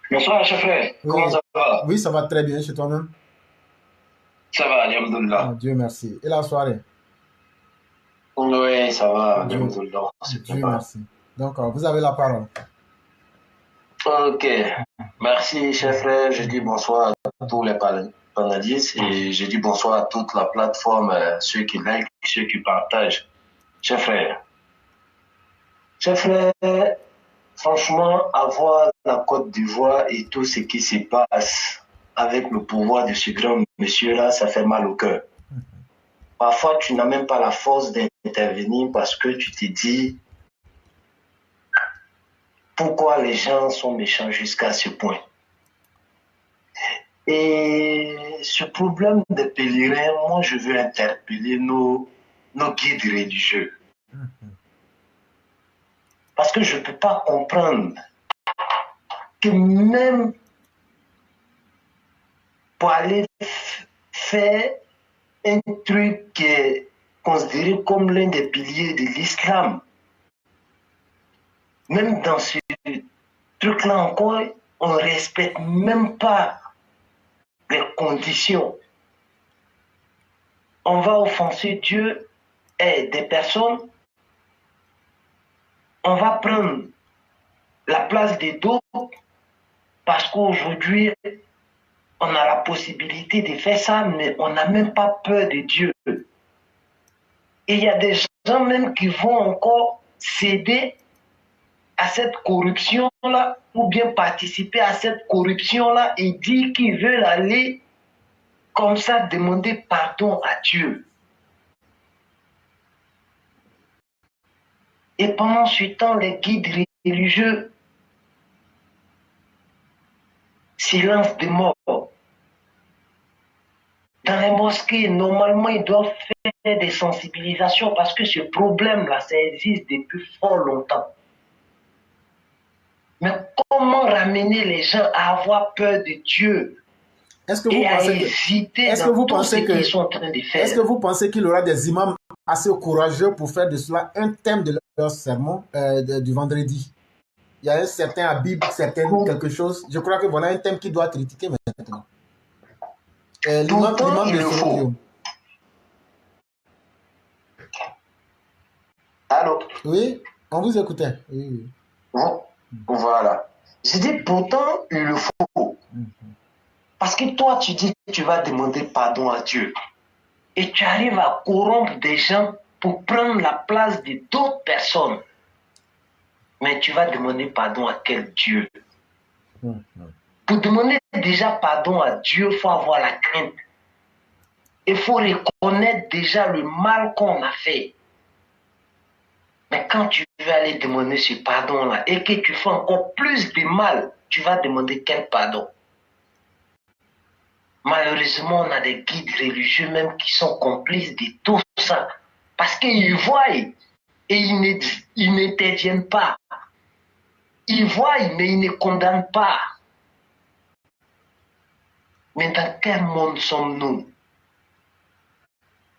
Bonsoir, chef frère. Comment Oui, ça va? oui, ça va très bien chez toi-même. Ça va, Ah, alhamdoulilah. Dieu merci. Et la soirée? Oui, ça va, Dieu, alhamdoulilah. On se Dieu prépare. merci. Donc, vous avez la parole. Ok. Merci, chef frère. Je dis bonsoir à tous les panélistes et je dis bonsoir à toute la plateforme, ceux qui like, ceux qui partagent. Chef frère. Chef frère, franchement, avoir la Côte d'Ivoire et tout ce qui se passe avec le pouvoir de ce grand monsieur-là, ça fait mal au cœur. Parfois, tu n'as même pas la force d'intervenir parce que tu te dis pourquoi les gens sont méchants jusqu'à ce point. Et ce problème des pèlerins, moi, je veux interpeller nos guides religieux. Parce que je ne peux pas comprendre que même pour aller faire un truc qui est considéré comme l'un des piliers de l'islam, même dans ce truc-là encore, on ne respecte même pas les conditions. On va offenser Dieu et des personnes, on va prendre la place des autres parce qu'aujourd'hui, on a la possibilité de faire ça, mais on n'a même pas peur de Dieu. Et il y a des gens même qui vont encore céder à cette corruption-là ou bien participer à cette corruption-là et dire qu'ils veulent aller comme ça demander pardon à Dieu. Et pendant ce temps, les guides religieux, silence de mort. Dans les mosquées, normalement, ils doivent faire des sensibilisations parce que ce problème-là, ça existe depuis fort longtemps. Mais comment ramener les gens à avoir peur de Dieu Est-ce que vous et à pensez que, hésiter est-ce que dans vous tout ce pensez qu'ils que, sont en train de est-ce que faire? vous pensez qu'il y aura des imams assez courageux pour faire de cela un thème de leur sermon du vendredi? Il y a un certain Habib, certain quelque chose. Je crois que voilà un thème qui doit être critiqué maintenant. Pourtant, L'imam il de le faut. Sierra. Allô? Oui, on vous écoutait. Oui, Voilà. Je dis pourtant, il le faut. oui. Parce que toi, tu dis que tu vas demander pardon à Dieu. Et tu arrives à corrompre des gens pour prendre la place de d'autres personnes. Mais tu vas demander pardon à quel Dieu? Pour demander déjà pardon à Dieu, il faut avoir la crainte. Il faut reconnaître déjà le mal qu'on a fait. Mais quand tu veux aller demander ce pardon-là et que tu fais encore plus de mal, tu vas demander quel pardon? Malheureusement, on a des guides religieux même qui sont complices de tout ça. Parce qu'ils voient et ils n'interviennent pas. Ils voient, mais ils ne condamnent pas. Mais dans quel monde sommes-nous?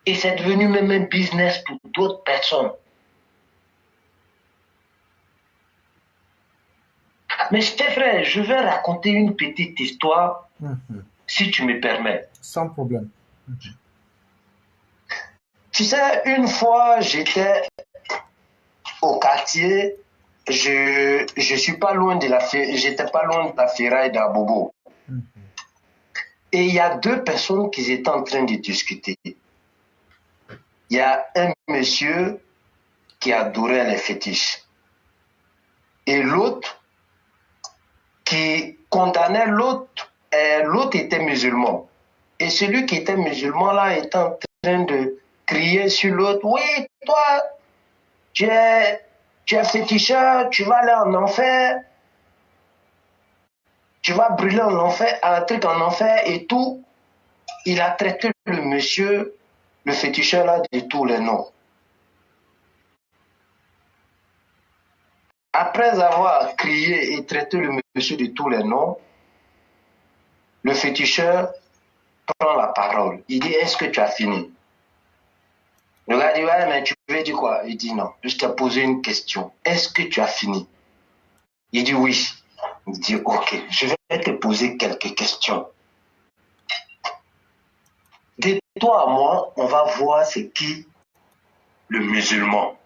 Et c'est devenu même un business pour d'autres personnes. Mais cher frère, je vais raconter une petite histoire, si tu me permets. Sans problème. Tu sais, une fois, j'étais au quartier, je suis pas loin de j'étais pas loin de la ferraille d'Abobo. Et il y a deux personnes qui étaient en train de discuter. Il y a un monsieur qui adorait les fétiches. Et l'autre qui condamnait l'autre. L'autre était musulman. Et celui qui était musulman là était en train de crier sur l'autre. Oui, toi, tu es féticheur, tu vas aller en enfer. Tu vas brûler en enfer, un truc en enfer et tout. Il a traité le monsieur, le féticheur là, de tous les noms. Après avoir crié et traité le monsieur de tous les noms, le féticheur prend la parole. Il dit, est-ce que tu as fini? Le gars dit, ouais, mais tu veux dire quoi? Il dit, non, je t'ai posé une question. Est-ce que tu as fini? Il dit, oui. Il dit, ok, je vais te poser quelques questions. De toi à moi, on va voir c'est qui le musulman.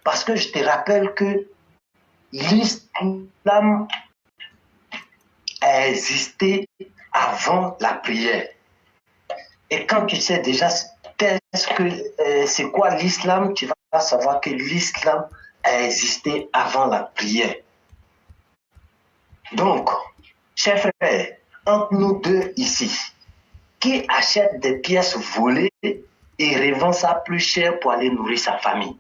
Parce que je te rappelle que l'islam a existé avant la prière. Et quand tu sais déjà c'est quoi l'islam, tu vas savoir que l'islam a existé avant la prière. Donc, chers frères, entre nous deux ici, qui achète des pièces volées et revend ça plus cher pour aller nourrir sa famille?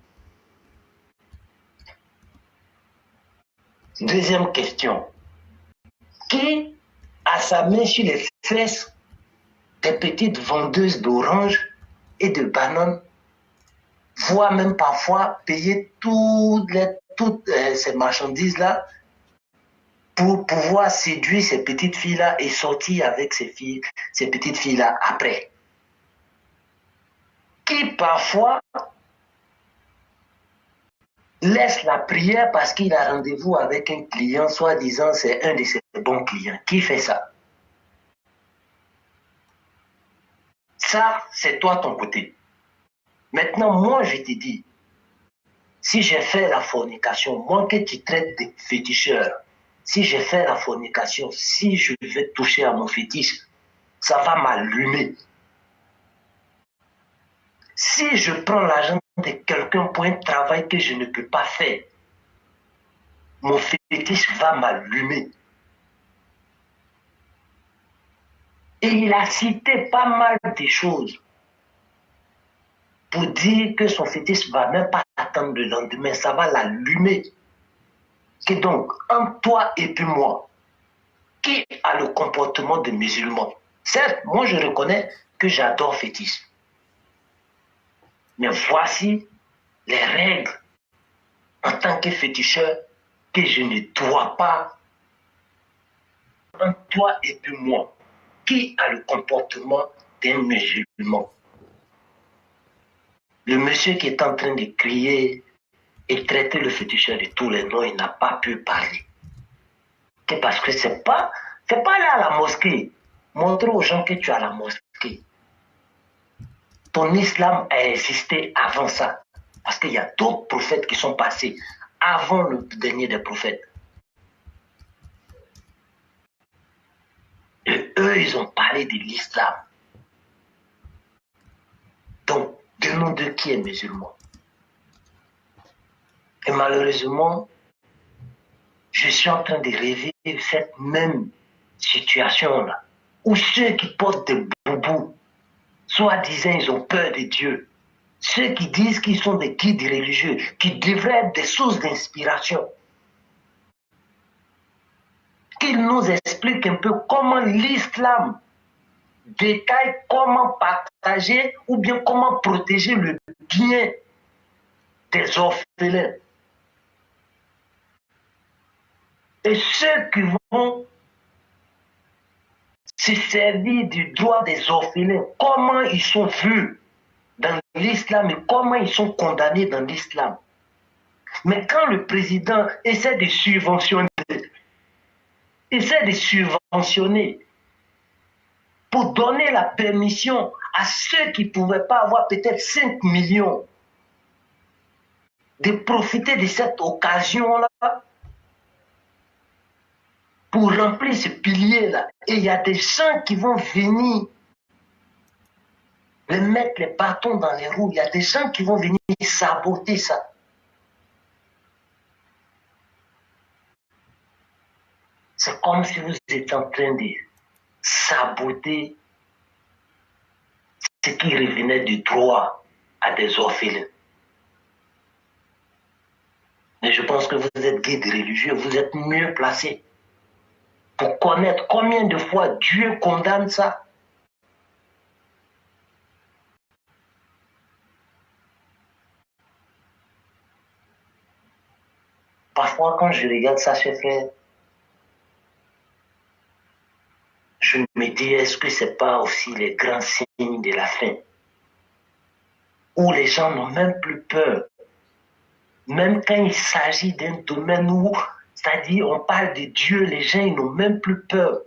Deuxième question. Qui a sa main sur les fesses des petites vendeuses d'oranges et de bananes, voire même parfois payer toutes ces marchandises-là pour pouvoir séduire ces petites filles-là et sortir avec ces petites filles-là après? Qui parfois laisse la prière parce qu'il a rendez-vous avec un client, soi-disant c'est un de ses bons clients. Qui fait ça? Ça, c'est toi ton côté. Maintenant, moi, je te dis, si j'ai fait la fornication, moi que tu traites de féticheur, si j'ai fait la fornication, si je vais toucher à mon fétiche, ça va m'allumer. Si je prends l'argent de quelqu'un pour un travail que je ne peux pas faire, mon fétiche va m'allumer. Et il a cité pas mal de choses pour dire que son fétiche ne va même pas attendre le lendemain, ça va l'allumer. Et donc, entre toi et puis moi, qui a le comportement de musulman? Certes, moi je reconnais que j'adore fétiche. Mais voici les règles en tant que féticheur que je ne dois pas. Entre toi et puis moi, qui a le comportement d'un musulman? Le monsieur qui est en train de crier et traiter le féticheur de tous les noms, il n'a pas pu parler. C'est parce que c'est pas aller à la mosquée. Montrer aux gens que tu as la mosquée. Ton islam a existé avant ça. Parce qu'il y a d'autres prophètes qui sont passés avant le dernier des prophètes. Et eux, ils ont parlé de l'islam. Donc, de nom de qui est musulman? Et malheureusement, je suis en train de rêver cette même situation-là, où ceux qui portent des boubous, soi-disant ils ont peur de Dieu, ceux qui disent qu'ils sont des guides religieux, qui devraient être des sources d'inspiration, qu'ils nous expliquent un peu comment l'islam détaille comment partager ou bien comment protéger le bien des orphelins. Et ceux qui vont se servir du droit des orphelins, comment ils sont vus dans l'islam et comment ils sont condamnés dans l'islam. Mais quand le président essaie de subventionner pour donner la permission à ceux qui ne pouvaient pas avoir peut-être 5 millions de profiter de cette occasion-là pour remplir ce pilier-là. Et il y a des gens qui vont venir les mettre les bâtons dans les roues. Il y a des gens qui vont venir saboter ça. C'est comme si vous étiez en train de saboter ce qui revenait du droit à des orphelins. Mais je pense que vous êtes guide religieux, vous êtes mieux placés pour connaître combien de fois Dieu condamne ça. Parfois, quand je regarde ça, chers frères, je me dis, est-ce que ce n'est pas aussi les grands signes de la fin? Où les gens n'ont même plus peur. Même quand il s'agit d'un domaine où C'est-à-dire, on parle de Dieu, les gens, ils n'ont même plus peur.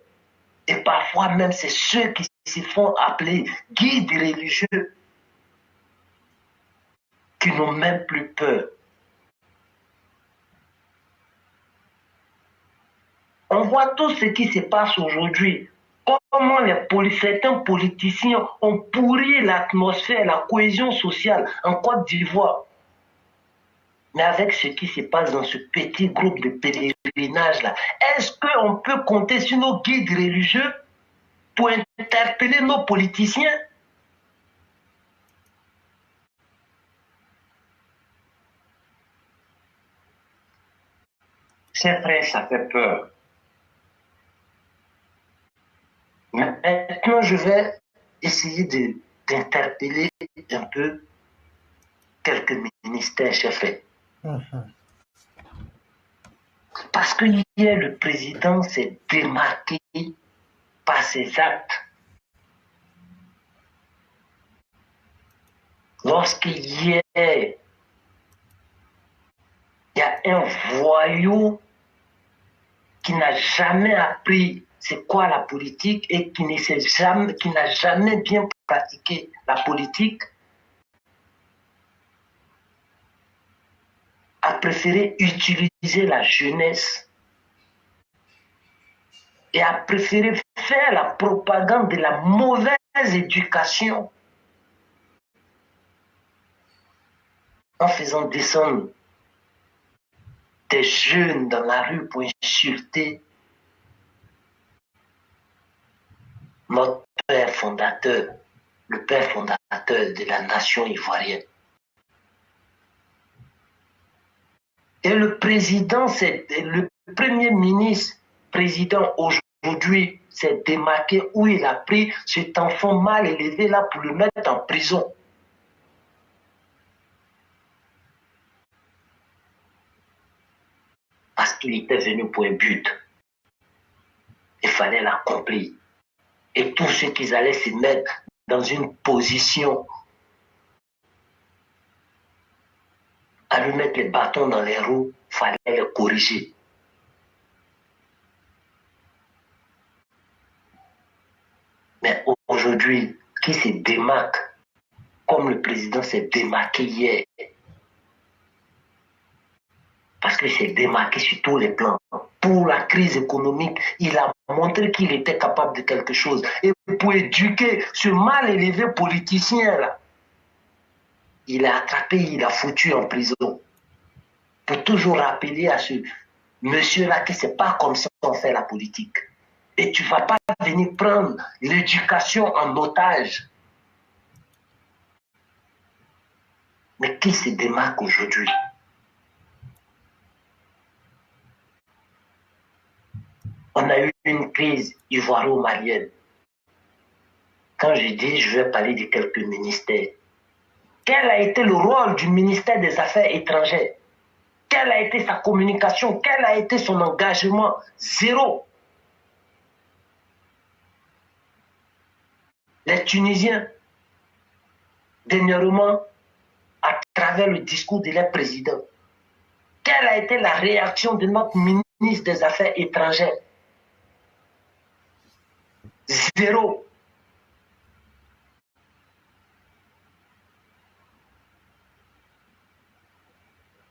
Et parfois même, c'est ceux qui se font appeler guides religieux qui n'ont même plus peur. On voit tout ce qui se passe aujourd'hui. Comment certains politiciens ont pourri l'atmosphère, la cohésion sociale en Côte d'Ivoire. Mais avec ce qui se passe dans ce petit groupe de pèlerinage-là, est-ce qu'on peut compter sur nos guides religieux pour interpeller nos politiciens? C'est vrai, ça fait peur. Maintenant, je vais essayer d'interpeller un peu quelques ministères chefs. Parce que hier, le président s'est démarqué par ses actes. Lorsqu'hier, il y a un voyou qui n'a jamais appris c'est quoi la politique et qui n'a jamais bien pratiqué la politique, a préféré utiliser la jeunesse et a préféré faire la propagande de la mauvaise éducation en faisant descendre des jeunes dans la rue pour insulter notre père fondateur, le père fondateur de la nation ivoirienne. Et le président, le premier ministre, président aujourd'hui, s'est démarqué où il a pris cet enfant mal élevé là pour le mettre en prison. Parce qu'il était venu pour un but. Il fallait l'accomplir. Et tous ceux qui allaient se mettre dans une position à lui mettre les bâtons dans les roues, il fallait les corriger. Mais aujourd'hui, qui se démarque, comme le président s'est démarqué hier, parce qu'il s'est démarqué sur tous les plans. Pour la crise économique, il a montré qu'il était capable de quelque chose. Et pour éduquer ce mal élevé politicien-là, il a attrapé, il a foutu en prison. Pour toujours rappeler à ce monsieur-là que c'est pas comme ça qu'on fait la politique. Et tu ne vas pas venir prendre l'éducation en otage. Mais qui se démarque aujourd'hui? On a eu une crise ivoiro-malienne. Quand je dis, je vais parler de quelques ministères. Quel a été le rôle du ministère des Affaires étrangères? Quelle a été sa communication? Quel a été son engagement? Zéro. Les Tunisiens, dernièrement, à travers le discours de leur président, quelle a été la réaction de notre ministre des Affaires étrangères? Zéro.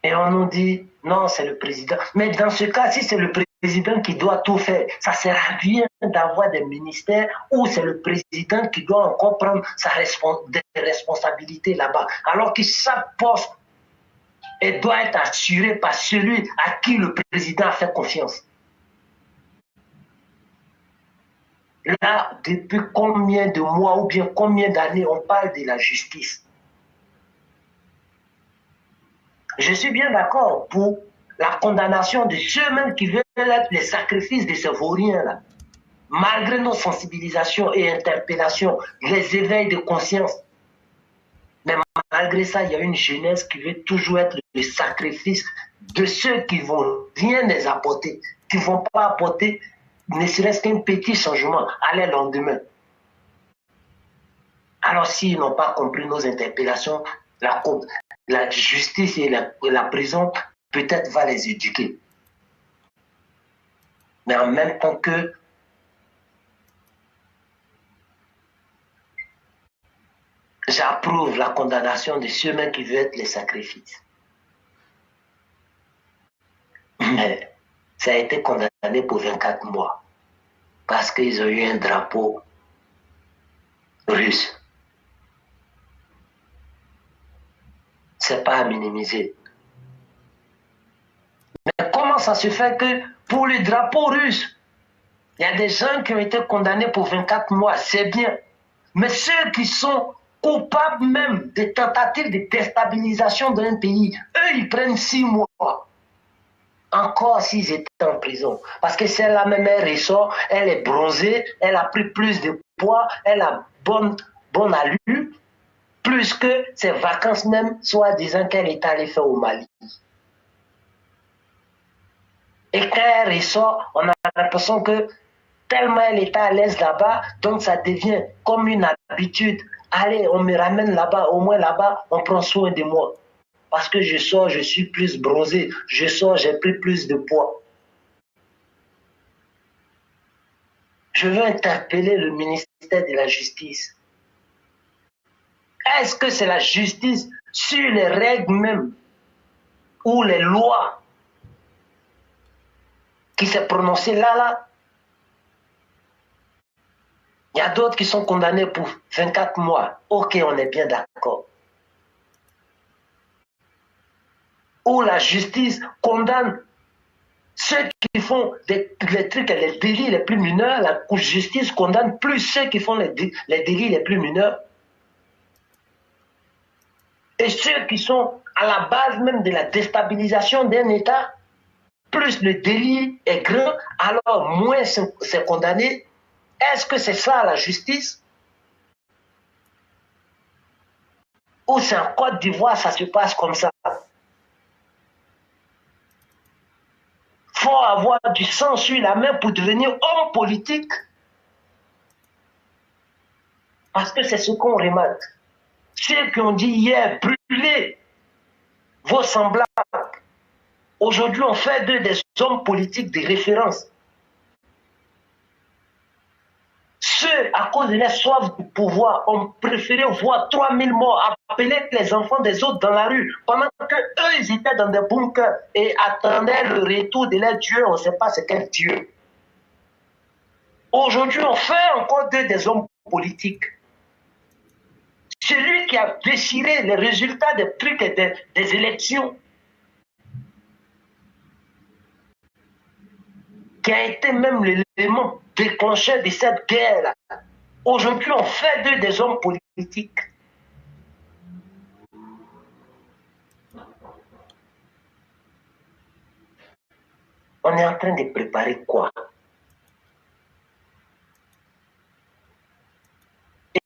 Et on nous dit, non, c'est le président. Mais dans ce cas, si c'est le président qui doit tout faire, ça ne sert à rien d'avoir des ministères où c'est le président qui doit encore prendre des responsabilités là-bas. Alors que chaque poste doit être assuré par celui à qui le président a fait confiance. Là, depuis combien de mois ou bien combien d'années on parle de la justice? Je suis bien d'accord pour la condamnation de ceux-mêmes qui veulent être les sacrifices de ces vauriens-là. Malgré nos sensibilisations et interpellations, les éveils de conscience. Mais malgré ça, il y a une jeunesse qui veut toujours être le sacrifice de ceux qui vont rien les apporter, qui ne vont pas apporter ne serait-ce qu'un petit changement à leur lendemain. Alors s'ils n'ont pas compris nos interpellations, la justice et la prison peut-être va les éduquer. mais en même temps que j'approuve la condamnation de ceux-mêmes qui veulent être les sacrifices. Mais ça a été condamné pour 24 mois parce qu'ils ont eu un drapeau russe. C'est pas à minimiser. Mais comment ça se fait que pour le drapeau russe, il y a des gens qui ont été condamnés pour 24 mois, c'est bien. Mais ceux qui sont coupables même de tentatives de déstabilisation d'un pays, eux, ils prennent 6 mois. Encore s'ils étaient en prison. Parce que celle-là même, elle ressort, elle est bronzée, elle a pris plus de poids, elle a bonne allure, plus que ses vacances même, soi-disant qu'elle est allée faire au Mali. Et quand elle ressort, on a l'impression que tellement elle était à l'aise là-bas, donc ça devient comme une habitude. Allez, on me ramène là-bas, au moins là-bas, on prend soin de moi. Parce que je sors, je suis plus bronzé. Je sors, j'ai pris plus de poids. Je veux interpeller le ministère de la Justice. Est-ce que c'est la justice sur les règles même ou les lois qui s'est prononcée là? Il y a d'autres qui sont condamnés pour 24 mois. Ok, on est bien d'accord. Où la justice condamne ceux qui font les trucs, les délits les plus mineurs, la justice condamne plus ceux qui font les délits les plus mineurs. Et ceux qui sont à la base même de la déstabilisation d'un État, plus le délit est grand, alors moins c'est condamné. Est-ce que c'est ça la justice? Ou c'est en Côte d'Ivoire, ça se passe comme ça? Il faut avoir du sang sur la main pour devenir homme politique. Parce que c'est ce qu'on remarque. Ceux qui ont dit hier, brûlez vos semblables. Aujourd'hui, on fait d'eux des hommes politiques de référence. Ceux, à cause de la soif du pouvoir, ont préféré voir 3000 morts, appeler les enfants des autres dans la rue, pendant qu'eux, ils étaient dans des bunkers et attendaient le retour de leur Dieu, on ne sait pas c'est quel Dieu. Aujourd'hui, on fait encore d'eux des hommes politiques. Celui qui a déchiré les résultats des trucs et des élections, qui a été même l'élément déclencheur de cette guerre-là. Aujourd'hui, on fait d'eux des hommes politiques. On est en train de préparer quoi?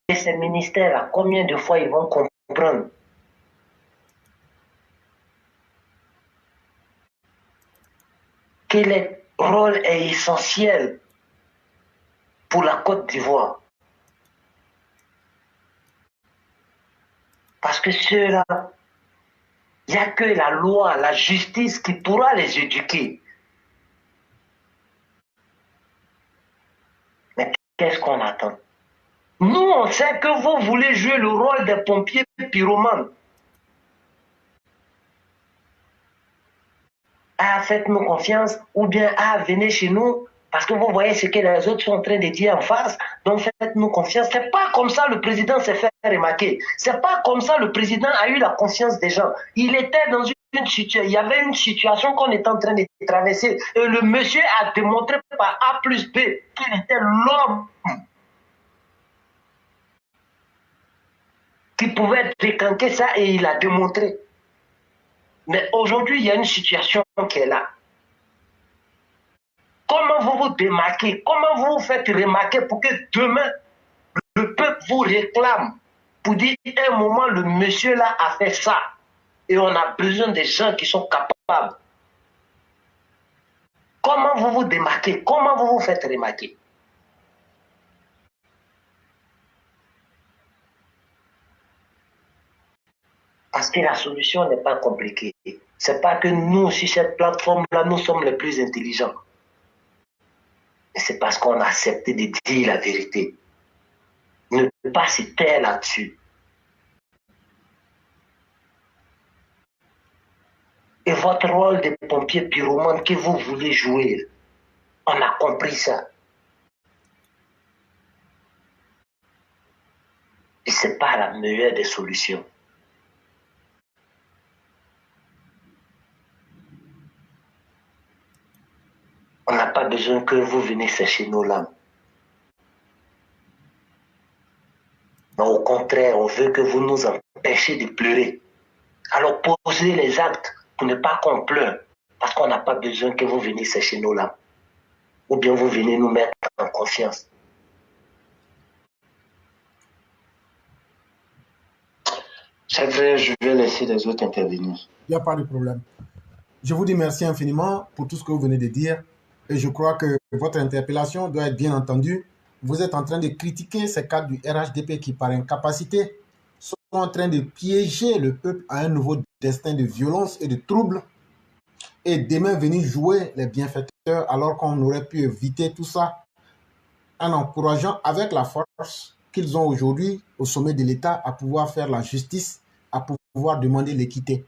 Et ces ministères-là, combien de fois ils vont comprendre que le rôle est essentiel pour la Côte d'Ivoire? Parce que ceux-là, il n'y a que la loi, la justice qui pourra les éduquer. Mais qu'est-ce qu'on attend? Nous, on sait que vous voulez jouer le rôle des pompiers pyromanes. Ah, faites-nous confiance, ou bien, ah, venez chez nous, parce que vous voyez ce que les autres sont en train de dire en face, donc faites-nous confiance. C'est pas comme ça le président s'est fait remarquer. C'est pas comme ça le président a eu la confiance des gens. Il était dans une situation, il y avait une situation qu'on était en train de traverser, et le monsieur a démontré par A plus B qu'il était l'homme qui pouvait décanter ça, et il a démontré. Mais aujourd'hui, il y a une situation qui est là. Comment vous vous démarquez? Comment vous vous faites remarquer pour que demain, le peuple vous réclame pour dire à un moment, le monsieur là a fait ça. Et on a besoin des gens qui sont capables. Comment vous vous démarquez? Comment vous vous faites remarquer? Parce que la solution n'est pas compliquée. Ce n'est pas que nous, sur cette plateforme-là, nous sommes les plus intelligents. c'est parce qu'on a accepté de dire la vérité. Ne pas se taire là-dessus. Et votre rôle de pompier pyromane que vous voulez jouer, on a compris ça. Et ce n'est pas la meilleure des solutions. On n'a pas besoin que vous venez sécher nos larmes. Mais au contraire, on veut que vous nous empêchiez de pleurer. Alors posez les actes pour ne pas qu'on pleure. Parce qu'on n'a pas besoin que vous veniez sécher nos larmes. Ou bien vous venez nous mettre en confiance. Chef, je vais laisser les autres intervenir. Il n'y a pas de problème. Je vous dis merci infiniment pour tout ce que vous venez de dire. Et je crois que votre interpellation doit être bien entendue. Vous êtes en train de critiquer ces cadres du RHDP qui, par incapacité, sont en train de piéger le peuple à un nouveau destin de violence et de troubles. Et demain venir jouer les bienfaiteurs alors qu'on aurait pu éviter tout ça en encourageant avec la force qu'ils ont aujourd'hui au sommet de l'État à pouvoir faire la justice, à pouvoir demander l'équité.